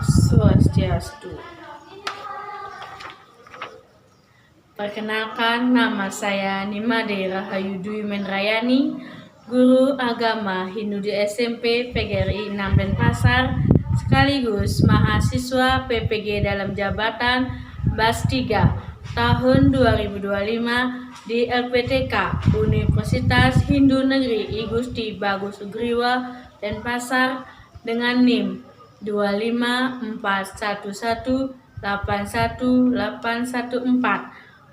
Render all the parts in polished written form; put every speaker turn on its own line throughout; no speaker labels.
Swastiastu. Perkenalkan, nama saya Nimade Rahayu Dwi Menrayani, guru agama Hindu di SMP PGRI 6 Denpasar, sekaligus mahasiswa PPG dalam jabatan BAS 3 tahun 2025 di LPTK Universitas Hindu Negeri I Gusti Bagus Sugriwa Denpasar dengan NIM 25411818814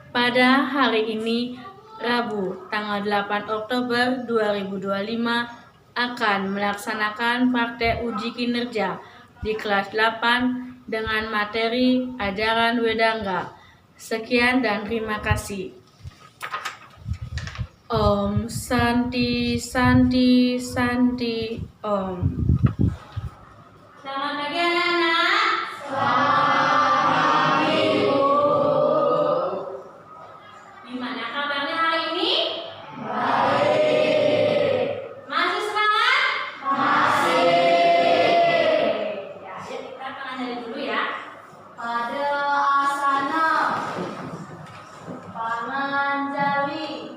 pada hari ini Rabu tanggal 8 Oktober 2025 akan melaksanakan praktek uji kinerja di kelas 8 dengan materi ajaran Wedangga. Sekian dan terima kasih. Om Santi Santi Santi Om. Selamat pagi anak-anak. Selamat pagi Bu. Gimana kabarnya hari ini? Baik. Masih semangat? Masih. Ya, kita akan dari dulu ya. Pada asana Pananjali.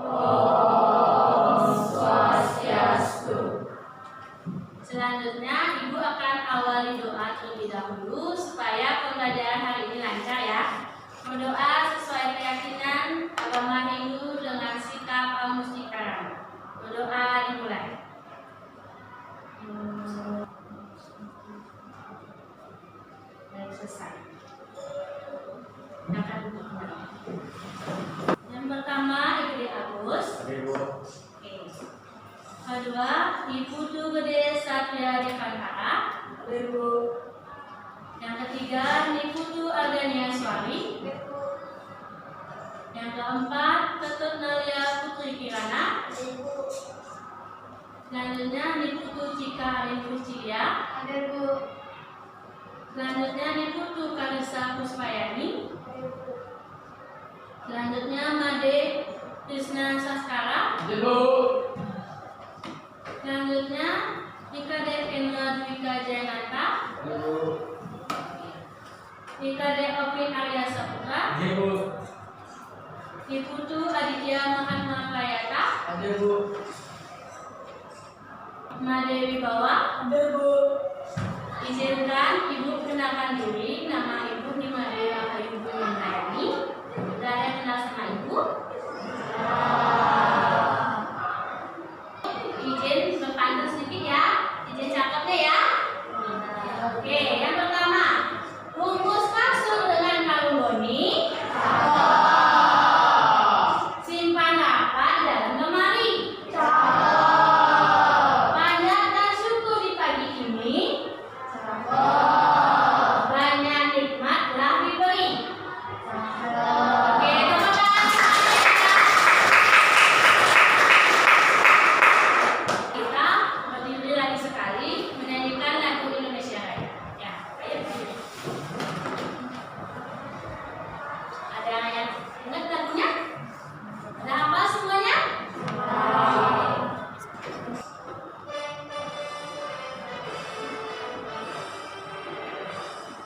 Om Swastiastu. Selanjutnya Ibu akan awali doa terlebih dahulu supaya pembelajaran hari ini lancar ya. Berdoa sesuai keyakinan agama Hindu dengan sikap amustika. Berdoa dimulai. Baik, selesai. Akan duduk kembali. Yang pertama Ibu Agus. Oke. Kedua Ibu Tu Gede Satria Devantara. Yang ketiga Niputu Agania Swami. Yang keempat Ketut Nalia Putri Kirana. Selanjutnya Niputu Cika Arifus Cilia. Selanjutnya Niputu Karisa Puspayani. Selanjutnya Made Krishna Saskara. Selanjutnya Ikade Endra Dwika Jayananta. Ikade Opin Arya Saputra. Niputu Aditya Mahatma Prayata. Made Wibawa. Izinkan Ibu kenalkan diri. Nama Ibu Nimade Rahayu Dwi Menrayani. Sudah ada kenal sama Ibu? Izin berpantun sedikit ya. Izin cakep deh ya. Oke, yang pertama, bungkus kasur dengan kalung goni. Simpan rapat dalam lemari. Panjatkan syukur di pagi ini. Banyak nikmat telah diberi. Oke, teman-teman. Kita berdiri lagi sekali menyanyikan lagu Indonesia Raya. Ya, ayo. Ada yang ingat lagunya? Ada apa semuanya?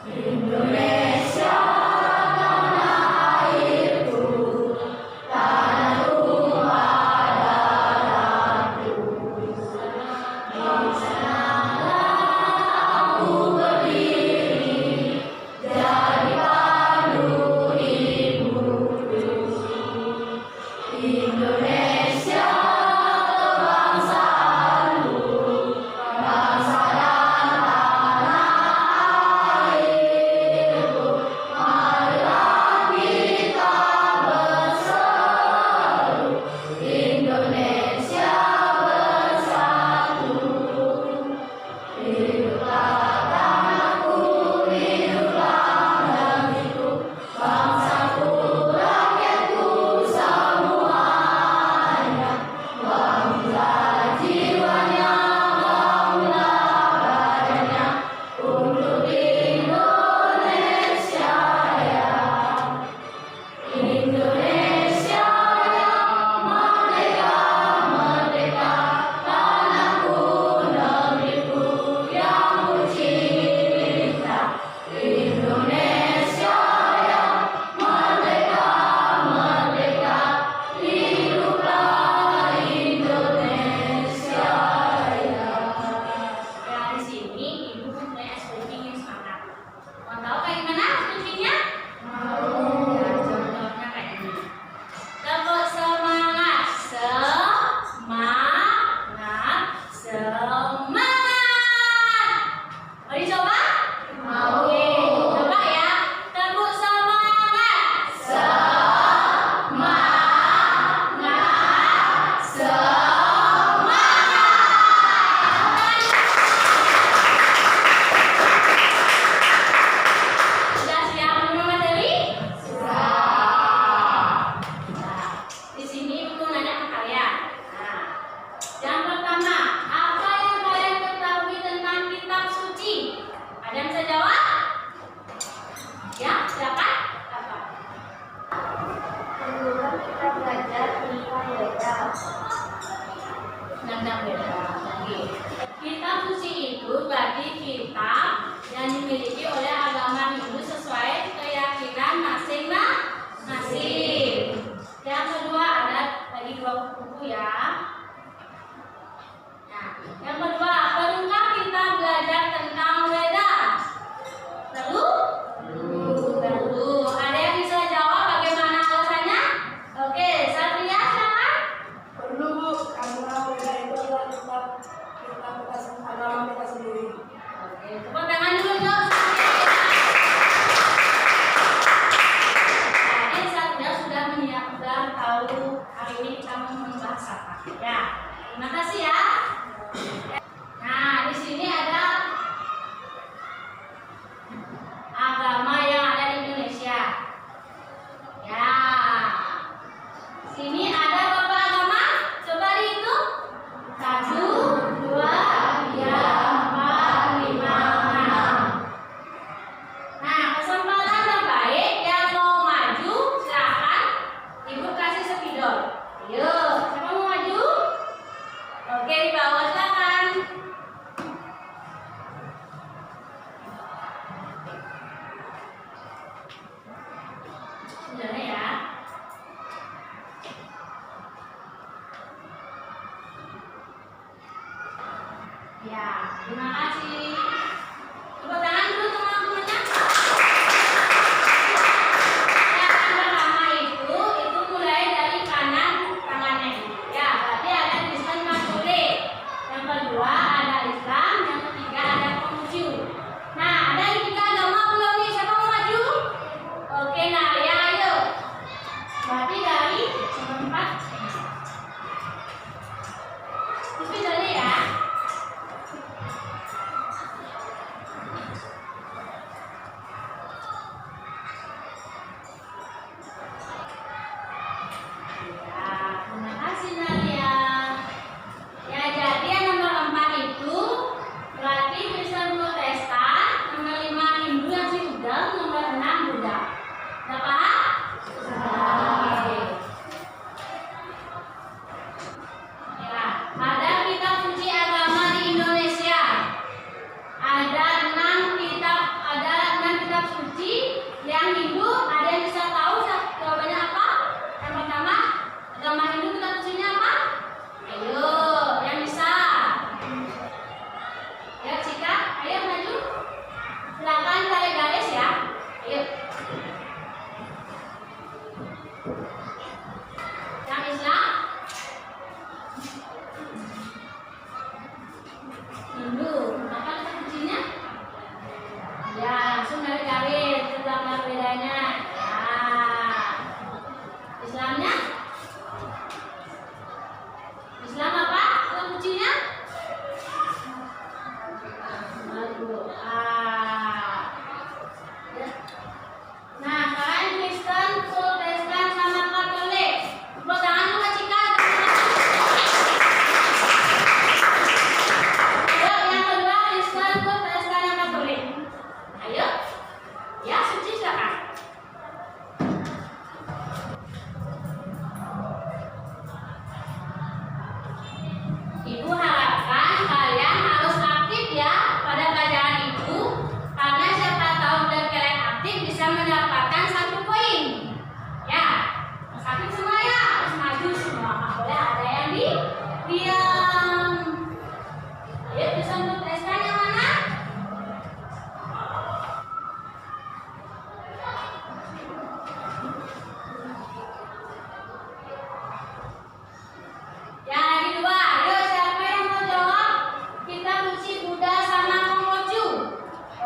Indonesia tanah airku, tanah rumah darahku. Di sanalah aku berdiri, jadi pandu hidupku. Indonesia kebangsaanku, bangsa dan tanah airku.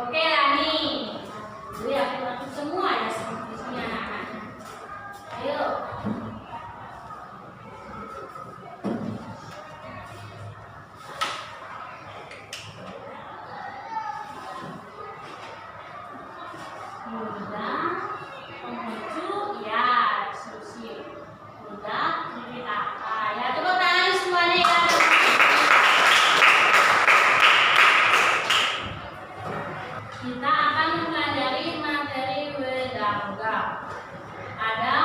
Oke Lani. Jadi aku semua ya seperti ini anak-anak. Ayo. Mudah menuju ya susi. Mudah diceritakan. Ya tepuk tangan semuanya ya. Kita akan mempelajari materi Wedangga. Ada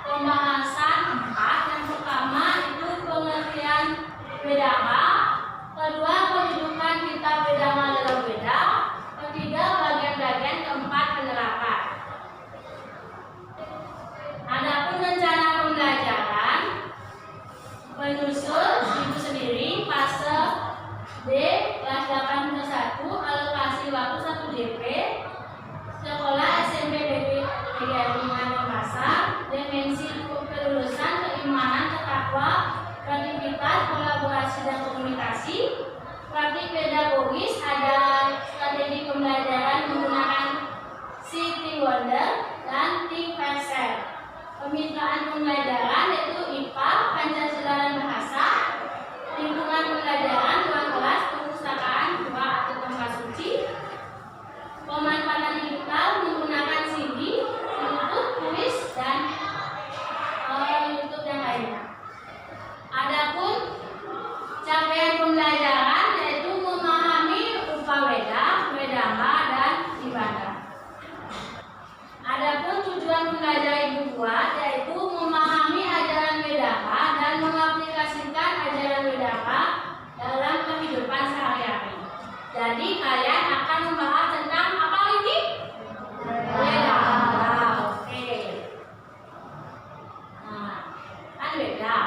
pembahasan 4. Yang pertama itu pengertian Wedangga. Kedua, kedudukan kitab Wedangga dalam Weda. Ketiga, bagian-bagian. Keempat, penerapan. Adapun rencana pembelajaran menyusul itu sendiri fase D kelas 8-1 alokasi waktu 1 DP sekolah SMP PGRI Pasar dimensi kelulusan keimanan ketakwa kreativitas kolaborasi dan komunikasi praktik pedagogis ada strategi pembelajaran menggunakan City Wonder dan Think Verser pemitraan pembelajaran yaitu IPA Pancasila dan Bahasa lingkungan pembelajaran ruang kelas perpustakaan dua atau tempat suci pemanfaatan digital menggunakan CD, YouTube, kuis dan YouTube yang lainnya. Adapun capaian pembelajaran yaitu memahami rupa Weda, Wedangga dan ibadah. Adapun tujuan pembelajaran ibu buat yaitu memahami ajaran Wedangga dan mengaplikasikan ajaran Wedangga dalam kehidupan sehari-hari. Jadi kalian akan membahas tentang apa lagi? Wedangga. Oke. Nah, kan Weda.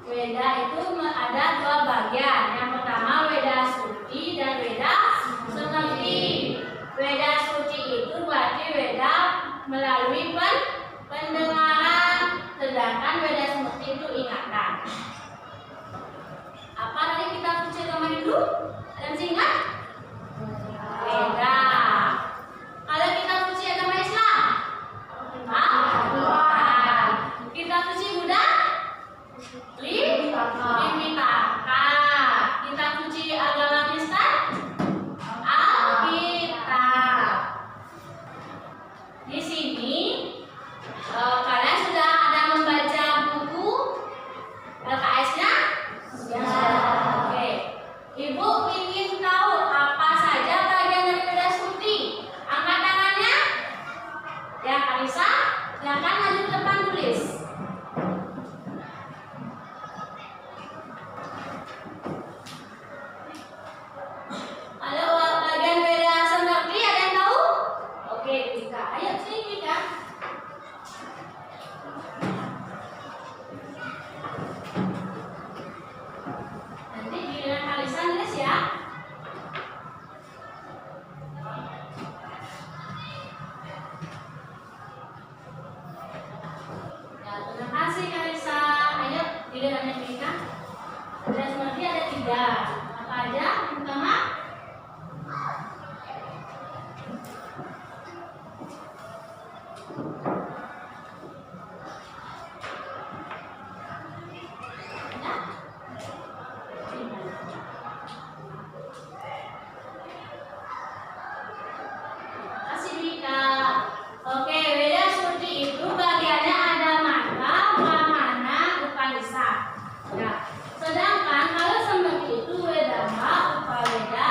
Weda itu ada 2 bagian. Yang pertama Weda suci dan Weda seperti. Weda suci itu berarti Weda melalui pendengaran, sedangkan Weda seperti itu ingatan. Apa tadi kita suci kemarin dulu? Ada yang ingat? Weda. Kalau kita suci agama Islam? Al-Quran. Kita suci Buddha? Tripitaka. Kita suci agama Kristen? Alkitab. Di sini kalian sudah ada membaca buku LKS-nya? Oke. Ibu ingin tahu apa saja bagian dari Weda suci? Angkat tangannya. Ya, Kalisa, silakan maju ke depan tulis. Kalau bagian Weda seperti ada yang tahu? Oke, Dika. Ayo sini Dika. Nanti giliran Kalisa nulis ya. Ya, terima kasih Kalisa. Ayo gilirannya Dika. Weda seperti ada 3. Apa aja? Yang pertama kasih Dika. Oke, Weda suci itu bagiannya ada mata, pramana, upanisa. Ya. Sedangkan kalau seperti itu Wedangga, upaweda,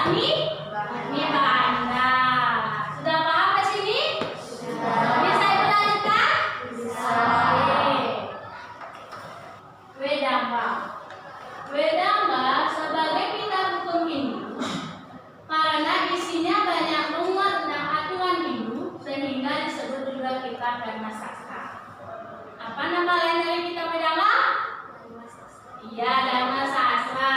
nibanda. Sudah paham ke sini? Sudah. Bisa Ibu lanjutkan? Bisa. Wedangga. Wedangga sebagai kitab hukum Hindu karena isinya banyak nomor tentang aturan Hindu sehingga disebut juga kitab Dharma Sastra. Apa nama lain dari kitab Wedangga? Iya, Dharma Sastra.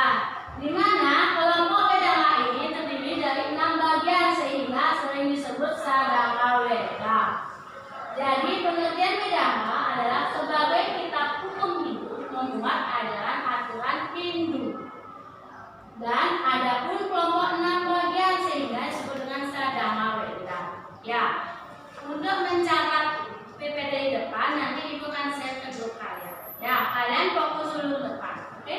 Di mana kelompok Wedangga ini terdiri dari 6 bagian sehingga sering disebut Sadanga Weda. Jadi pengertian Wedangga adalah sebagai kitab hukum Hindu membuat ajaran-aturan Hindu. Dan ada pun kelompok 6 bagian sehingga disebut dengan Sadanga Ya, untuk mencatat PPT di depan nanti Ibu akan share ke grup kalian. Ya, kalian fokus dulu depan, oke?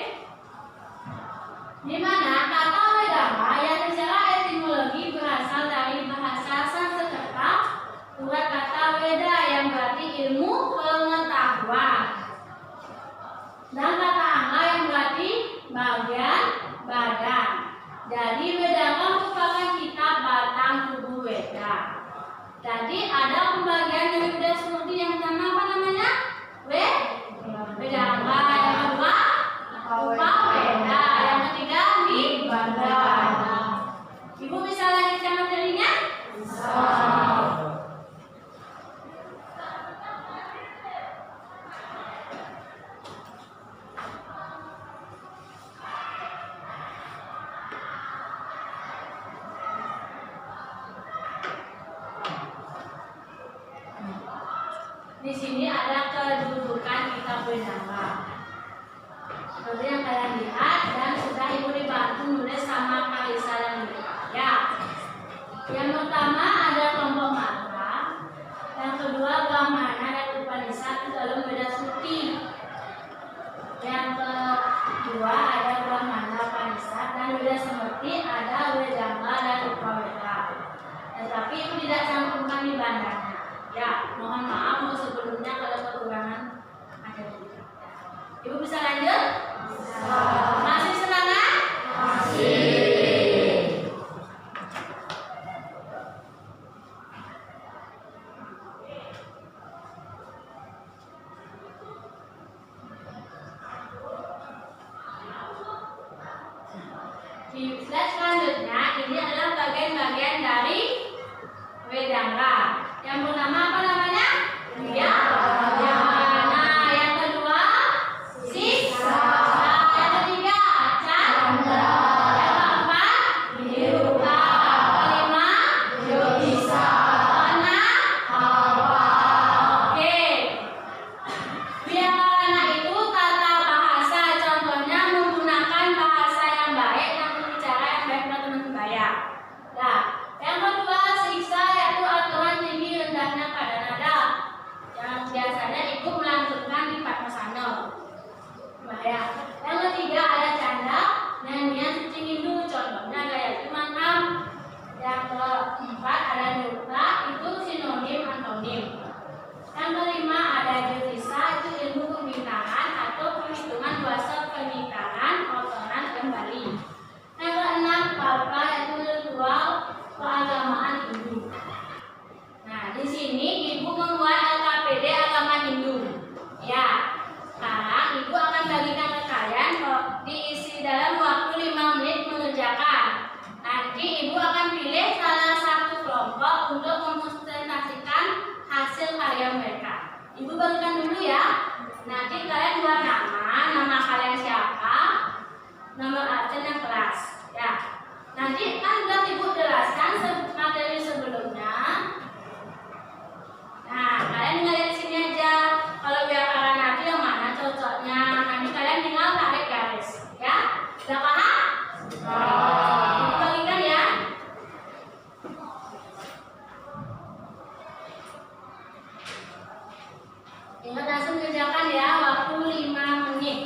Di mana kata wedama yang secara etimologi berasal dari bahasa Sanskerta, buat kata weda yang berarti ilmu pengetahuan, dan kata angga yang berarti bagian badan. Jadi wedama merupakan kitab batang tubuh Weda. Jadi ada pembagian dari Weda seperti yang pertama apa namanya? Wedanga. Yang kedua Upaweda. Yang ketiga Nibada. Ibu bisa lanjutkan materinya? Bisa. Di sini ada kedudukan kitab Wedanga. Seperti yang kalian lihat dan sudah Ibu dibantu nulis sama Kalisa dan Ibu. Ya. Yang pertama ada kelompok mantra. Yang kedua Brahmana dan Upanishad dalam Weda Suti. Yang kedua ada Brahmana, Upanishad dan Weda Smriti, ada Wedanga dan Upaweda. Tetapi Ibu tidak cantumkan di bandarnya. Ya, mohon maaf sebelumnya kalau kekurangan ada juga. Ibu bisa lanjut? Bisa. Masih semangat? Masih. Di slide selanjutnya ini adalah bagian-bagian dari Wedanga. Yang pertama apa namanya? Ya. Nah, yang kedua Siksa. Yang ketiga Chandra. Yang keempat Niruta. Kelima Jyotisa. Keenam Hawa. Oke. Biarlah itu tata bahasa, contohnya menggunakan bahasa yang baik dan berbicara yang baik teman-teman saya. Nah, yang kedua siksa yaitu aturan tinggi rendahnya pada nada yang biasanya ikut melantunkan di Padmasana. Ya. Yang ketiga ada canda, nyanyian suci Hindu, contohnya Gayatri Mantra. Yang keempat ada Niruta, itu sinonim antonim. Yang kelima ada Jyotisa, itu ilmu pembintangan atau perhitungan dwasa pembintangan otoran kembali. Yang keenam Kalpa, yaitu ritual keagamaan Hindu. Nah, di sini Ibu membuat LKPD agama Hindu. Ya, sekarang Ibu akan bagikan ke kalian diisi dalam waktu 5 menit mengerjakan. Nanti Ibu akan pilih salah satu kelompok untuk mempresentasikan hasil karya mereka. Ibu bagikan dulu ya. Nanti kalian buat nama kalian siapa, nomor absen dan kelas. Ya. Nanti kan sudah Ibu jelaskan materi sebelumnya. Nah, kalian tinggal di sini aja. Kalau biar kalian nanti yang mana cocoknya, nanti kalian tinggal tarik garis. Ya, sudah paham? Ibu bagikan ya. Ingat langsung kerjakan ya, waktu 5 menit.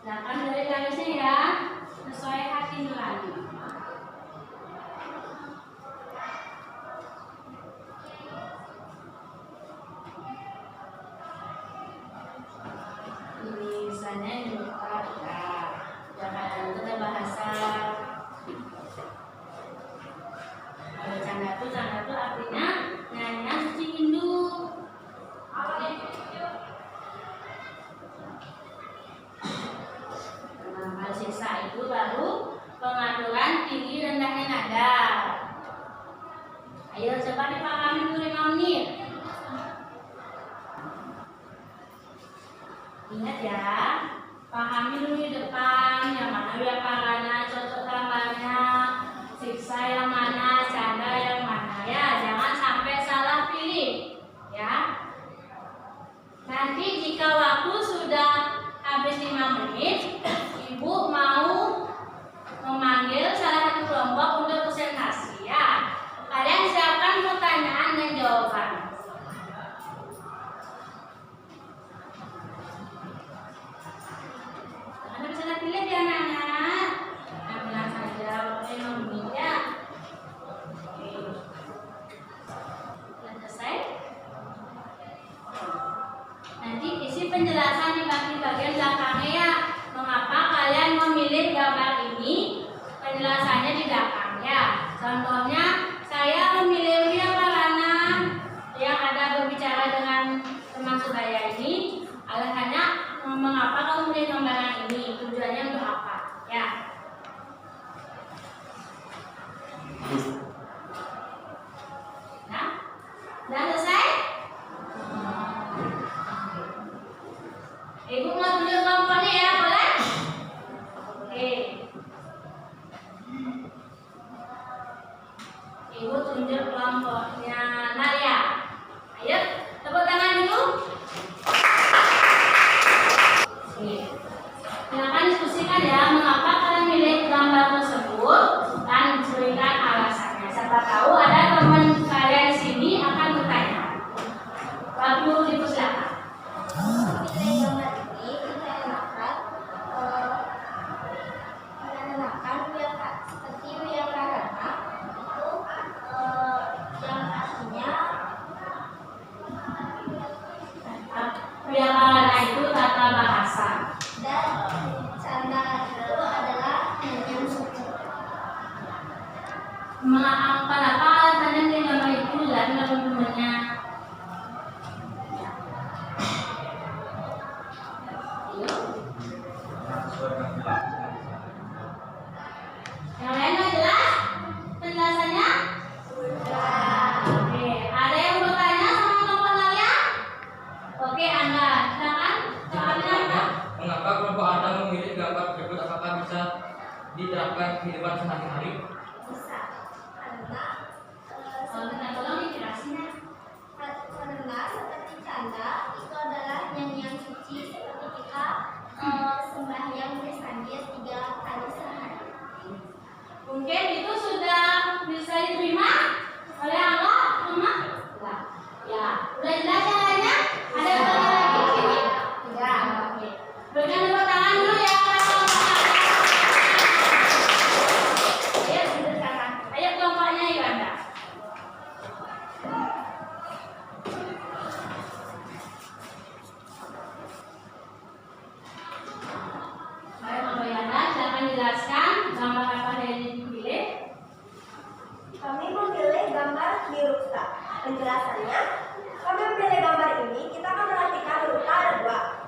Silakan dari garisnya ya, sesuai hati nurani. Tulisannya lupa ya, jangan ada bahasa. Kalau canda tuh artinya nyanyian suci Hindu. Nah, siksa itu baru pengaturan memilih gambar ini, penjelasannya di belakang ya. Contohnya, saya memilih karena yang ada berbicara dengan teman sebaya ini. Alasannya, mengapa kamu memilih gambaran ini? Tujuannya untuk apa? Ya. Nah, sudah selesai? Ibu mau tunjuk kelompoknya ya, boleh? Oke. Ibu tunjuk kelompoknya Nadia. Ayo, tepuk tangan dulu. Oke. Silakan diskusikan ya, mengapa kalian milih gambar tersebut dan berikan alasannya. Siapa tahu ada teman kalian di sini akan bertanya. Waktu dipersilakan. Wiyakarana itu tata bahasa.
Dan canda itu adalah yang suci.
Kenapa alasannya dia gambar itu dan teman-temannya? Yang lain nggak jelas penjelasannya? Oke, ada yang bertanya sama kelompok kalian? Oke, Anda silakan. Soalnya apa?
Mengapa kelompok Anda memilih gambar tersebut? Apakah bisa diterapkan kehidupan sehari-hari?
Bisa. Karena
Minta tolong dijelasin ya.
karena seperti canda itu adalah yang suci, seperti kita sembahyang bersandir 3 kali sehari.
Mungkin itu sudah bisa diterima oleh Allah, Mama? Enggak. Ya, udah jelas yang lainnya? Ada yang tanya lagi di sini? Enggak. Oke. Berikan tepuk tangan dulu ya. Ayo, duduk sekarang. Ayo kelompoknya Iwanda. Baik, Mama Iwanda, silakan jelaskan gambar apa yang dipilih.
Kami memilih gambar huruf-ta. Penjelasannya, kami memilih gambar ini, kita akan perhatikan huruf-ta ada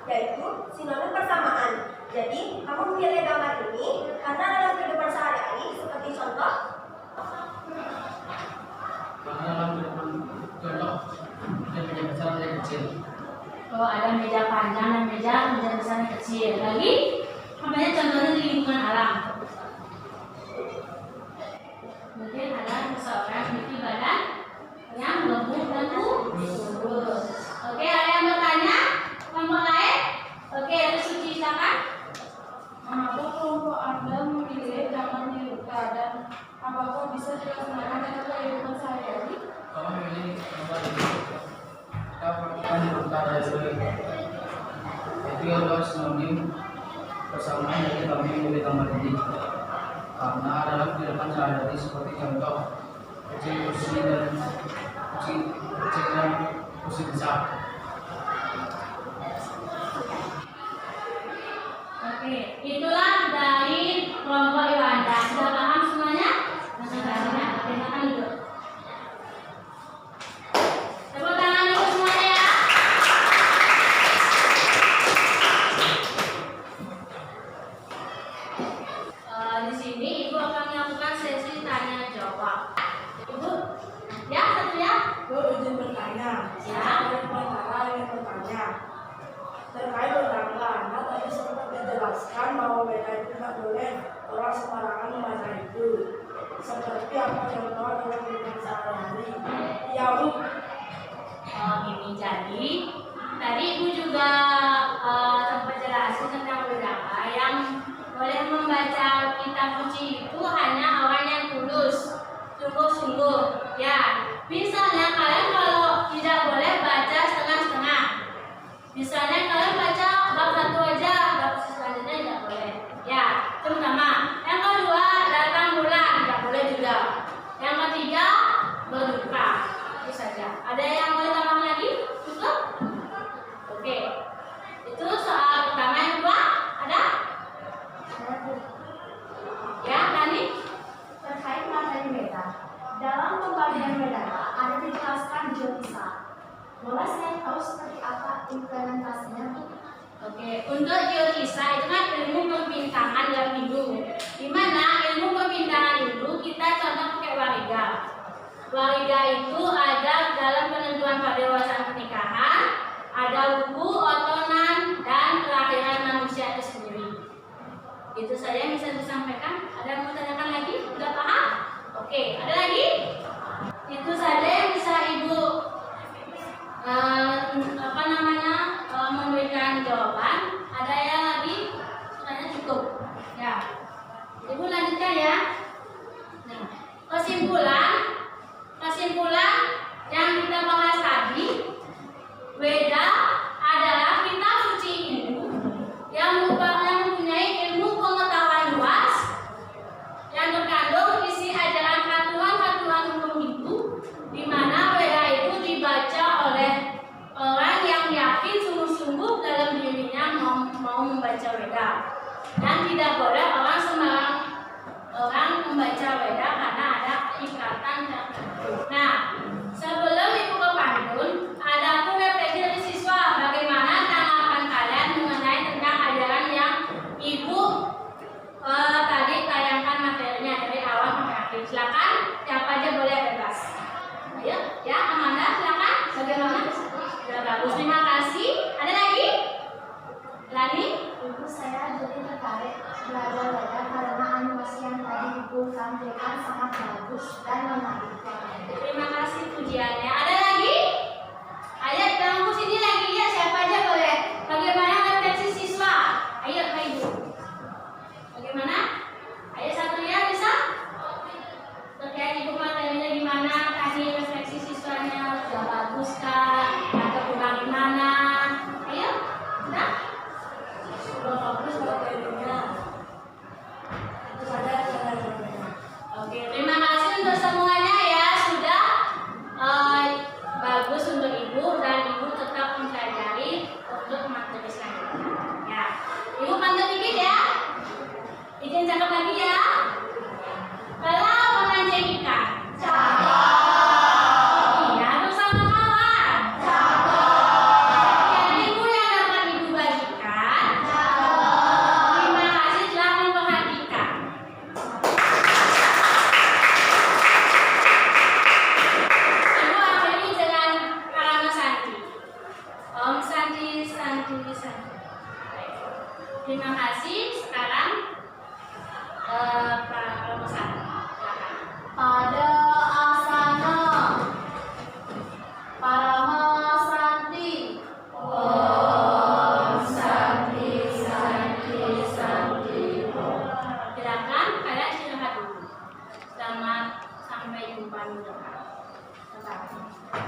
2, yaitu sinonim persamaan. Jadi, kamu memilih gambar ini karena dalam kehidupan sehari-hari, seperti contoh,
Karena dalam kehidupan contoh dan meja besar dan kecil.
Oh, ada meja panjang dan meja besar dan kecil. Lagi, apanya contohnya di lingkungan alam. Mungkin ada seseorang memiliki badan yang lembut dan kurus. Oke, ada yang bertanya? Kelompok lain? Oke, terus Suci silakan.
Mengapa kelompok Anda memilih gambar Niluka dan apakah bisa dilaksanakan dalam kehidupan sehari-hari?
Kami memilih gambar ini. Kita melakukan utara itu adalah sinonim persamaan, jadi kami memilih gambar ini karena dalam kehidupan sehari-hari seperti contoh kecil kursi dan kursi besar.
Oke, itulah dari kelompok Iwanda. Sudah paham semuanya? Semuanya. Oke, silakan duduk. Tepuk tangan dulu semuanya ya. Di sini Ibu akan melakukan sesi tanya jawab. Ibu, ya satu ya.
Bu, izin bertanya.
Ya.
Saya Bantara ingin bertanya. Terkait tetangga, Anda tadi sempat dijelaskan bahwa beda itu tidak boleh orang sembarangan membaca itu. Seperti apa contoh dalam kehidupan sehari-hari? Ya, Bu.
Oh, ini jadi tadi Ibu juga sempat jelasin tentang beberapa yang boleh membaca kitab suci itu hanya orang yang tulus, sungguh-sungguh. Ya, misalnya kalian kalau tidak boleh baca setengah-setengah. Misalnya kalian baca bab 1 aja, bab selanjutnya tidak boleh. Ya, itu pertama. Yang kedua, datang bulan tidak boleh juga. Yang ketiga, berduka. Itu saja. Ada yang boleh tambahkan lagi? Cukup? Oke. Itu soal pertama. Yang kedua, ada? bisa itu kan ilmu pembintangan dalam hidup. Di mana ilmu pembintangan itu kita contoh pakai wariga. Wariga itu ada dalam penentuan pendewasaan pernikahan, ada buku, otonan, dan kelahiran manusia itu sendiri. Itu saja yang bisa disampaikan. Ada yang mau tanyakan lagi? Sudah paham? Oke, ada lagi? Itu saja yang bisa Ibu memberikan jawaban. Ada yang lagi? Kayaknya cukup. Ya, Ibu lanjutkan ya. Nah, kesimpulan yang kita bahas tadi, Weda adalah kitab suci Hindu yang mempunyai ilmu pengetahuan luas yang terkandung isi ajaran hatuan-hatuan hukum Hindu, di mana Weda itu dibaca oleh orang yang yakin sungguh-sungguh dalam dirinya mau membaca Weda, dan tidak boleh orang sembarang orang membaca Weda karena ada ikatan tertentu. Nah, sebelum Ibu ke pantun, ada aku refleksi dari siswa. Bagaimana tanggapan kalian mengenai tentang ajaran yang Ibu tadi tayangkan materinya dari awal sampai akhir? Silakan, siapa aja boleh bebas. Ayo, ya Amanda, silakan. Bagaimana? Sudah bagus, terima kasih. Ada lagi? Lani?
Ibu, saya jadi tertarik belajar Weda karena animasi yang tadi Ibu tampilkan sangat bagus dan menarik.
Terima kasih pujiannya. Ada lagi? Ayo kamu sini lagi ya, siapa aja boleh. Bagaimana refleksi siswa? Ayo Kak Ibu. Bagaimana? Ayo Satria bisa? Terkait Ibu materinya gimana? Tadi refleksi siswanya sudah bagus kah? Atau kurang gimana? Ayo, sudah?
Sudah bagus materinya. Itu saja saya sampaikan.
Oke, terima kasih untuk semuanya ya, sudah bagus untuk Ibu, dan Ibu tetap mempelajari untuk materi selanjutnya. Ya, Ibu pantau dikit ya. Izin cakap lagi ya. Kalau memancing ikan, iya bersama kawan. Sekian Ibu yang dapat Ibu bagikan. Terima kasih telah memperhatikan. Ibu akhiri dengan Karama Santi. Om Santi, Santi, Santi. Terima kasih. Sekarang Pak Karama Santi. Silakan.
Pada asana Parama Santi.
Silakan kalian istirahat dulu. Selamat sampai jumpa di depan. Tetap.